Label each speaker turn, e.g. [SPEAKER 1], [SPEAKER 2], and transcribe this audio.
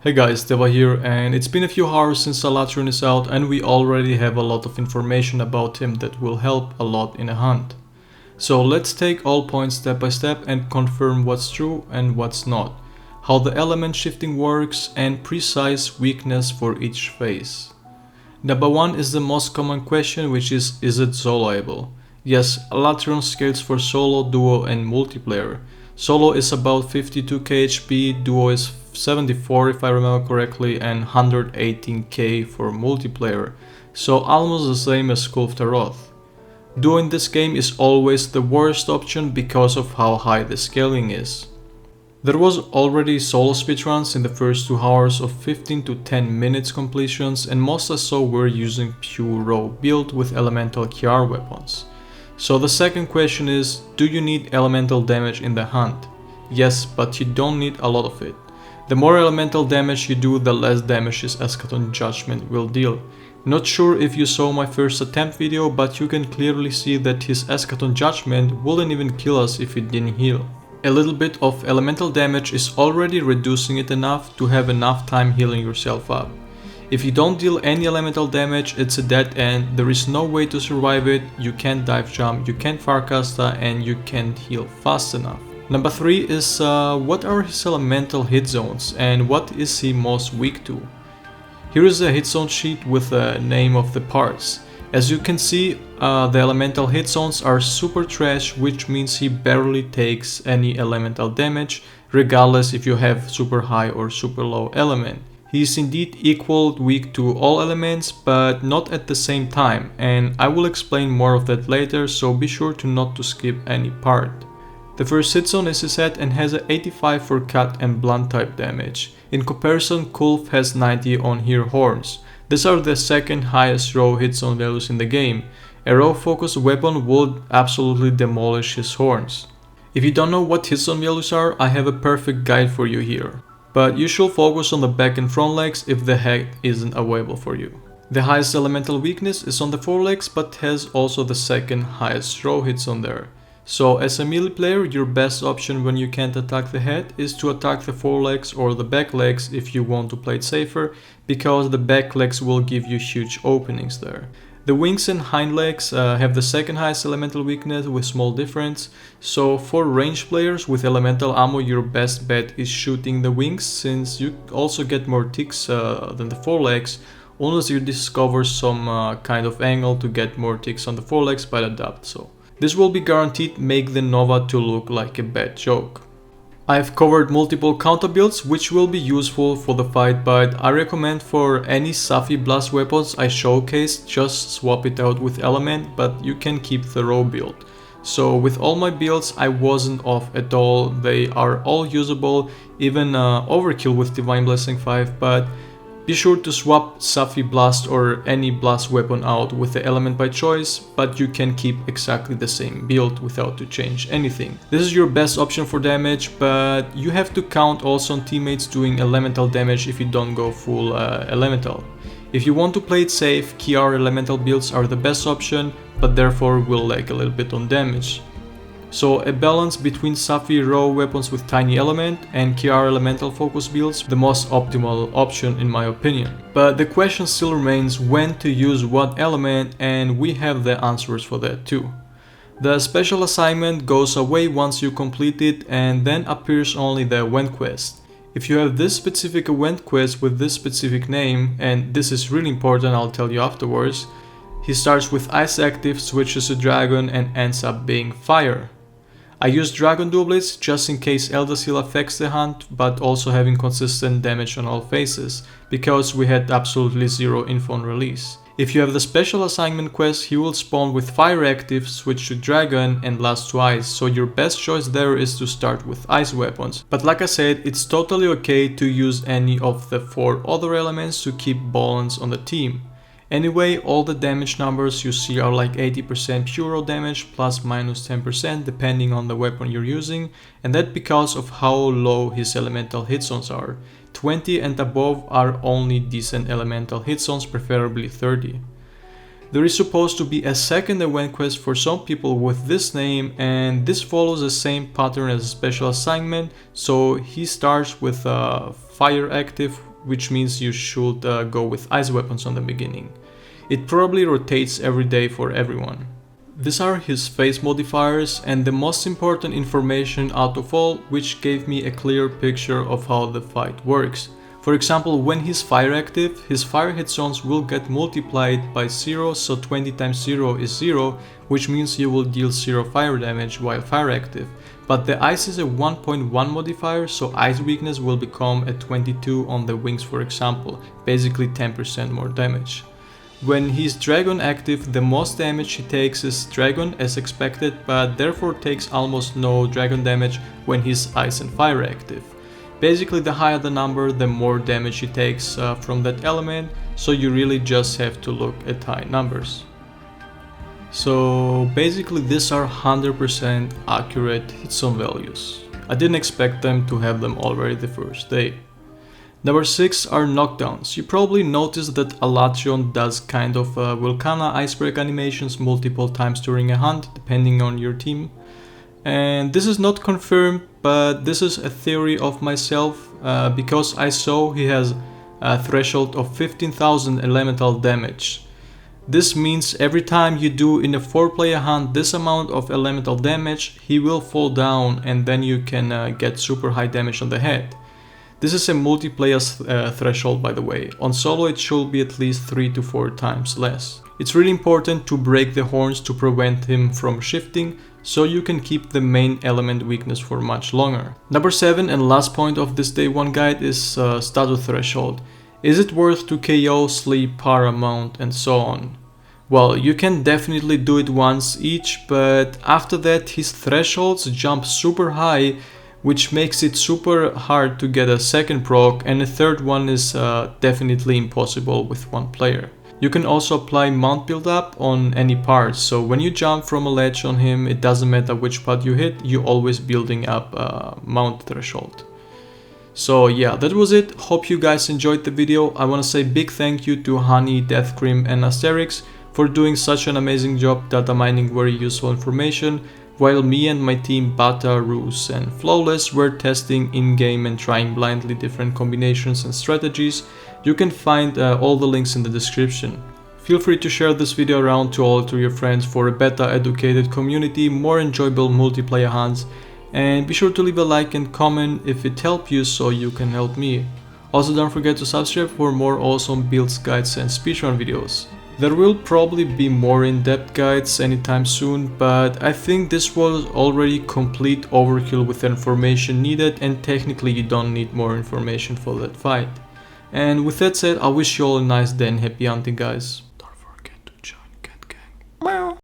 [SPEAKER 1] Hey guys, Deva here, and it's been a few hours since ALATREON is out and we already have a lot of information about him that will help a lot in a hunt. So let's take all points step by step and confirm what's true and what's not, how the element shifting works and precise weakness for each phase. Number 1 is the most common question, which is it soloable? Yes, ALATREON scales for solo, duo and multiplayer. Solo is about 52k HP, duo is 74 if I remember correctly, and 118k for multiplayer, so almost the same as Kulftaroth. Duo in this game is always the worst option because of how high the scaling is. There was already solo speedruns in the first 2 hours of 15 to 10 minutes completions, and most I saw were using pure raw build with elemental KR weapons. So the second question is, do you need elemental damage in the hunt? Yes, but you don't need a lot of it. The more elemental damage you do, the less damage his Eschaton Judgment will deal. Not sure if you saw my first attempt video, but you can clearly see that his Eschaton Judgment wouldn't even kill us if it didn't heal. A little bit of elemental damage is already reducing it enough to have enough time healing yourself up. If you don't deal any elemental damage, it's a dead end, there is no way to survive it, you can't dive jump, you can't Farcasta, and you can't heal fast enough. Number 3 is what are his elemental hit zones and what is he most weak to? Here is a hit zone sheet with the name of the parts. As you can see, the elemental hit zones are super trash, which means he barely takes any elemental damage, regardless if you have super high or super low element. He is indeed equal weak to all elements, but not at the same time, and I will explain more of that later, so be sure to not to skip any part. The first hit zone is his head and has a 85 for cut and blunt type damage. In comparison, Kulf has 90 on here horns. These are the second highest raw hit zone values in the game. A raw focused weapon would absolutely demolish his horns. If you don't know what hit zone values are, I have a perfect guide for you here. But you should focus on the back and front legs if the head isn't available for you. The highest elemental weakness is on the forelegs, but has also the second highest raw hits on there. So as a melee player, your best option when you can't attack the head is to attack the forelegs or the back legs if you want to play it safer, because the back legs will give you huge openings there. The wings and hind legs have the second highest elemental weakness with small difference, so for range players with elemental ammo your best bet is shooting the wings, since you also get more ticks than the forelegs, unless you discover some kind of angle to get more ticks on the forelegs by the depth. So this will be guaranteed make the Nova to look like a bad joke. I've covered multiple counter builds which will be useful for the fight, but I recommend for any Safi blast weapons I showcased, just swap it out with element, but you can keep the raw build. So with all my builds I wasn't off at all, they are all usable, even overkill with Divine Blessing 5, but be sure to swap Safi Blast or any blast weapon out with the element by choice, but you can keep exactly the same build without to change anything. This is your best option for damage, but you have to count also on teammates doing elemental damage if you don't go full elemental. If you want to play it safe, KR elemental builds are the best option, but therefore will lag a little bit on damage. So a balance between Safi raw weapons with tiny element and KR elemental focus builds, the most optimal option in my opinion. But the question still remains when to use what element, and we have the answers for that too. The special assignment goes away once you complete it, and then appears only the event quest. If you have this specific event quest with this specific name, and this is really important, I'll tell you afterwards, he starts with ice active, switches to dragon and ends up being fire. I used Dragon Dual Blades just in case Elder Seal affects the hunt, but also having consistent damage on all phases, because we had absolutely zero info on release. If you have the special assignment quest, he will spawn with fire active, switch to dragon and last to ice, so your best choice there is to start with ice weapons. But like I said, it's totally okay to use any of the 4 other elements to keep balance on the team. Anyway, all the damage numbers you see are like 80% pure raw damage plus minus 10% depending on the weapon you're using, and that because of how low his elemental hit zones are. 20 and above are only decent elemental hit zones, preferably 30. There is supposed to be a second event quest for some people with this name, and this follows the same pattern as a special assignment, so he starts with fire active which means you should go with ice weapons on the beginning. It probably rotates every day for everyone. These are his face modifiers and the most important information out of all, which gave me a clear picture of how the fight works. For example, when he's fire active, his fire hit zones will get multiplied by 0, so 20 times 0 is 0, which means you will deal 0 fire damage while fire active. But the ice is a 1.1 modifier, so ice weakness will become a 22 on the wings, for example, basically 10% more damage. When he's dragon active, the most damage he takes is dragon as expected, but therefore takes almost no dragon damage when he's ice and fire active. Basically, the higher the number, the more damage he takes from that element, so you really just have to look at high numbers. So basically these are 100% accurate hit zone values. I didn't expect them to have them already the first day. Number 6 are knockdowns. You probably noticed that ALATREON does kind of Vulcana icebreak animations multiple times during a hunt, depending on your team. And this is not confirmed, but this is a theory of myself because I saw he has a threshold of 15,000 elemental damage. This means every time you do in a 4-player hunt this amount of elemental damage, he will fall down and then you can get super high damage on the head. This is a multiplayer threshold, by the way. On solo it should be at least 3 to 4 times less. It's really important to break the horns to prevent him from shifting, so you can keep the main element weakness for much longer. Number 7 and last point of this day 1 guide is status threshold. Is it worth to KO, sleep, paramount and so on? Well, you can definitely do it once each, but after that his thresholds jump super high, which makes it super hard to get a second proc, and a third one is definitely impossible with 1 player. You can also apply mount build up on any parts, so when you jump from a ledge on him, it doesn't matter which part you hit, you're always building up mount threshold. So yeah, that was it. Hope you guys enjoyed the video. I want to say big thank you to Honey, Deathcream and Asterix for doing such an amazing job data mining very useful information, while me and my team Bata, Roos and Flawless were testing in-game and trying blindly different combinations and strategies. You can find all the links in the description. Feel free to share this video around to all your friends for a better educated community, more enjoyable multiplayer hunts, and be sure to leave a like and comment if it helped you so you can help me. Also don't forget to subscribe for more awesome builds, guides and speedrun videos. There will probably be more in-depth guides anytime soon, but I think this was already complete overkill with the information needed, and technically you don't need more information for that fight. And with that said, I wish you all a nice day and happy hunting, guys.